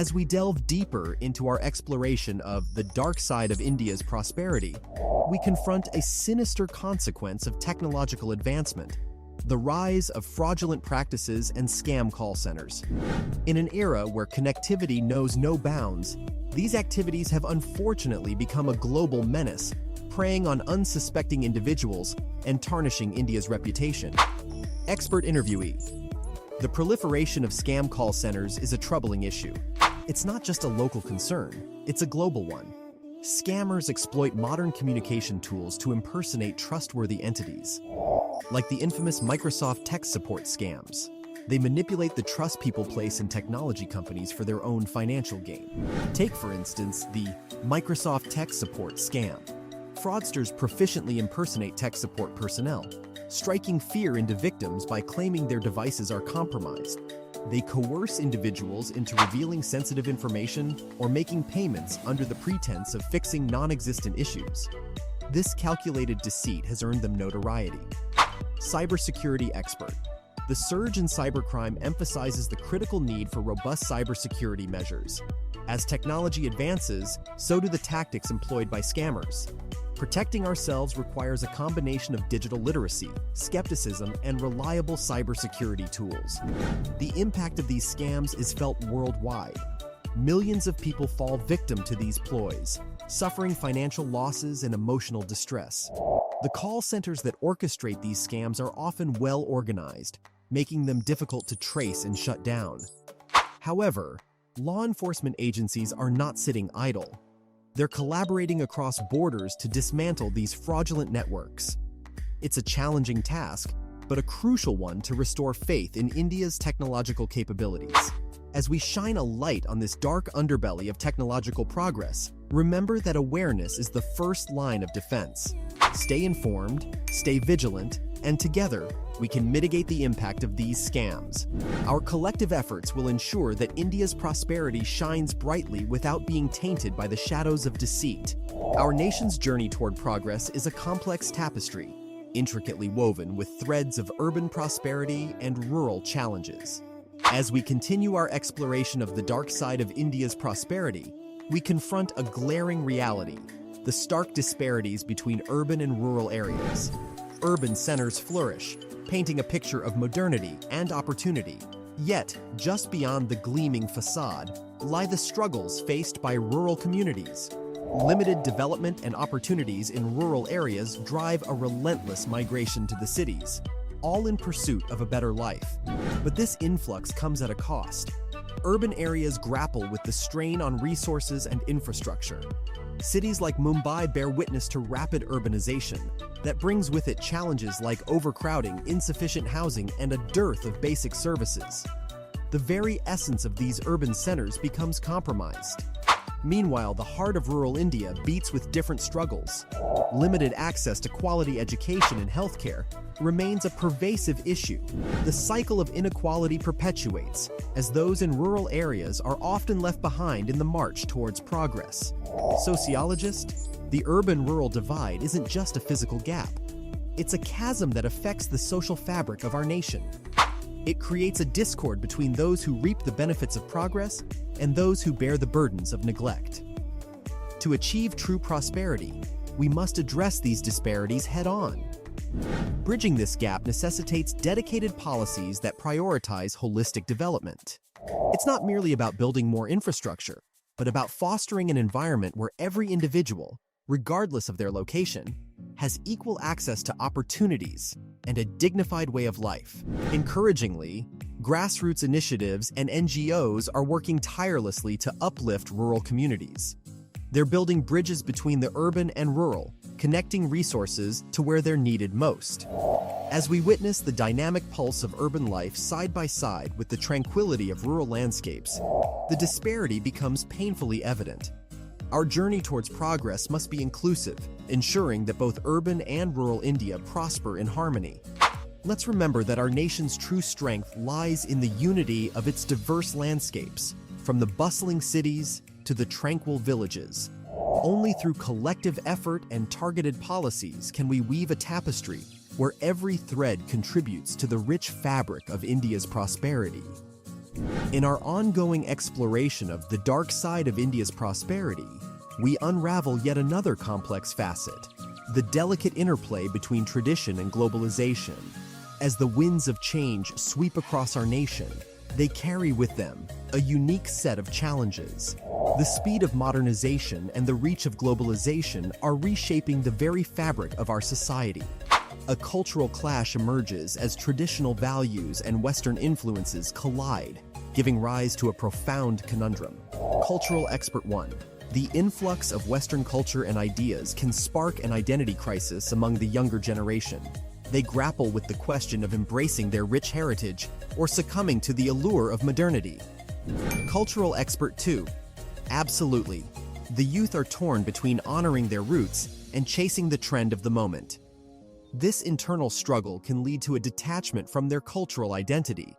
As we delve deeper into our exploration of the dark side of India's prosperity, we confront a sinister consequence of technological advancement: the rise of fraudulent practices and scam call centers. In an era where connectivity knows no bounds, these activities have unfortunately become a global menace, preying on unsuspecting individuals and tarnishing India's reputation. Expert interviewee: the proliferation of scam call centers is a troubling issue. It's not just a local concern, it's a global one. Scammers exploit modern communication tools to impersonate trustworthy entities, like the infamous Microsoft tech support scams. They manipulate the trust people place in technology companies for their own financial gain. Take, for instance, the Microsoft tech support scam. Fraudsters proficiently impersonate tech support personnel, striking fear into victims by claiming their devices are compromised. They coerce individuals into revealing sensitive information or making payments under the pretense of fixing non-existent issues. This calculated deceit has earned them notoriety. Cybersecurity expert: the surge in cybercrime emphasizes the critical need for robust cybersecurity measures. As technology advances, so do the tactics employed by scammers. Protecting ourselves requires a combination of digital literacy, skepticism, and reliable cybersecurity tools. The impact of these scams is felt worldwide. Millions of people fall victim to these ploys, suffering financial losses and emotional distress. The call centers that orchestrate these scams are often well organized, making them difficult to trace and shut down. However, law enforcement agencies are not sitting idle. They're collaborating across borders to dismantle these fraudulent networks. It's a challenging task, but a crucial one to restore faith in India's technological capabilities. As we shine a light on this dark underbelly of technological progress, remember that awareness is the first line of defense. Stay informed, stay vigilant, and together, we can mitigate the impact of these scams. Our collective efforts will ensure that India's prosperity shines brightly without being tainted by the shadows of deceit. Our nation's journey toward progress is a complex tapestry, intricately woven with threads of urban prosperity and rural challenges. As we continue our exploration of the dark side of India's prosperity, we confront a glaring reality: the stark disparities between urban and rural areas. Urban centers flourish, painting a picture of modernity and opportunity. Yet, just beyond the gleaming facade, lie the struggles faced by rural communities. Limited development and opportunities in rural areas drive a relentless migration to the cities, all in pursuit of a better life. But this influx comes at a cost. Urban areas grapple with the strain on resources and infrastructure. Cities like Mumbai bear witness to rapid urbanization that brings with it challenges like overcrowding, insufficient housing, and a dearth of basic services. The very essence of these urban centers becomes compromised. Meanwhile, the heart of rural India beats with different struggles. Limited access to quality education and healthcare remains a pervasive issue. The cycle of inequality perpetuates, as those in rural areas are often left behind in the march towards progress. Sociologist: the urban-rural divide isn't just a physical gap. It's a chasm that affects the social fabric of our nation. It creates a discord between those who reap the benefits of progress and those who bear the burdens of neglect. To achieve true prosperity, we must address these disparities head-on. Bridging this gap necessitates dedicated policies that prioritize holistic development. It's not merely about building more infrastructure, but about fostering an environment where every individual, regardless of their location, has equal access to opportunities and a dignified way of life. Encouragingly, grassroots initiatives and NGOs are working tirelessly to uplift rural communities. They're building bridges between the urban and rural, connecting resources to where they're needed most. As we witness the dynamic pulse of urban life side by side with the tranquility of rural landscapes, the disparity becomes painfully evident. Our journey towards progress must be inclusive, ensuring that both urban and rural India prosper in harmony. Let's remember that our nation's true strength lies in the unity of its diverse landscapes, from the bustling cities to the tranquil villages. Only through collective effort and targeted policies can we weave a tapestry where every thread contributes to the rich fabric of India's prosperity. In our ongoing exploration of the dark side of India's prosperity, we unravel yet another complex facet, the delicate interplay between tradition and globalization. As the winds of change sweep across our nation, they carry with them a unique set of challenges. The speed of modernization and the reach of globalization are reshaping the very fabric of our society. A cultural clash emerges as traditional values and Western influences collide, giving rise to a profound conundrum. Cultural Expert 1. The influx of Western culture and ideas can spark an identity crisis among the younger generation. They grapple with the question of embracing their rich heritage or succumbing to the allure of modernity. Cultural Expert 2. Absolutely. The youth are torn between honoring their roots and chasing the trend of the moment. This internal struggle can lead to a detachment from their cultural identity.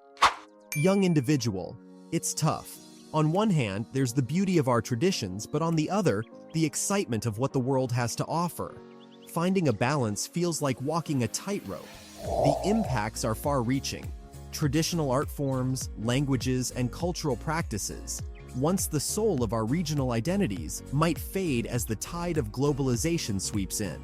Young individual. It's tough. On one hand, there's the beauty of our traditions, but on the other, the excitement of what the world has to offer. Finding a balance feels like walking a tightrope. The impacts are far-reaching. Traditional art forms, languages, and cultural practices, once the soul of our regional identities, might fade as the tide of globalization sweeps in.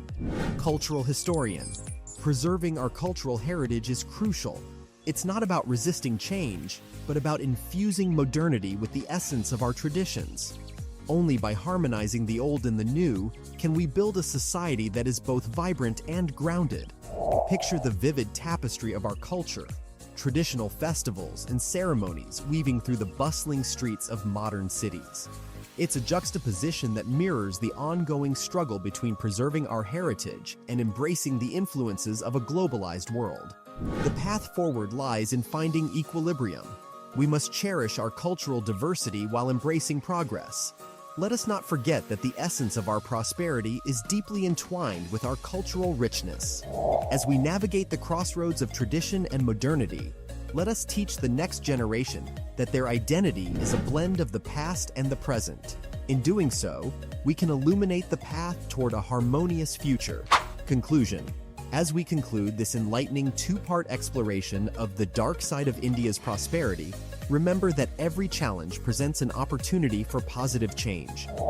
Cultural historian. Preserving our cultural heritage is crucial. It's not about resisting change, but about infusing modernity with the essence of our traditions. Only by harmonizing the old and the new can we build a society that is both vibrant and grounded. Picture the vivid tapestry of our culture, traditional festivals and ceremonies weaving through the bustling streets of modern cities. It's a juxtaposition that mirrors the ongoing struggle between preserving our heritage and embracing the influences of a globalized world. The path forward lies in finding equilibrium. We must cherish our cultural diversity while embracing progress. Let us not forget that the essence of our prosperity is deeply entwined with our cultural richness. As we navigate the crossroads of tradition and modernity, let us teach the next generation that their identity is a blend of the past and the present. In doing so, we can illuminate the path toward a harmonious future. Conclusion. As we conclude this enlightening two-part exploration of the dark side of India's prosperity, remember that every challenge presents an opportunity for positive change.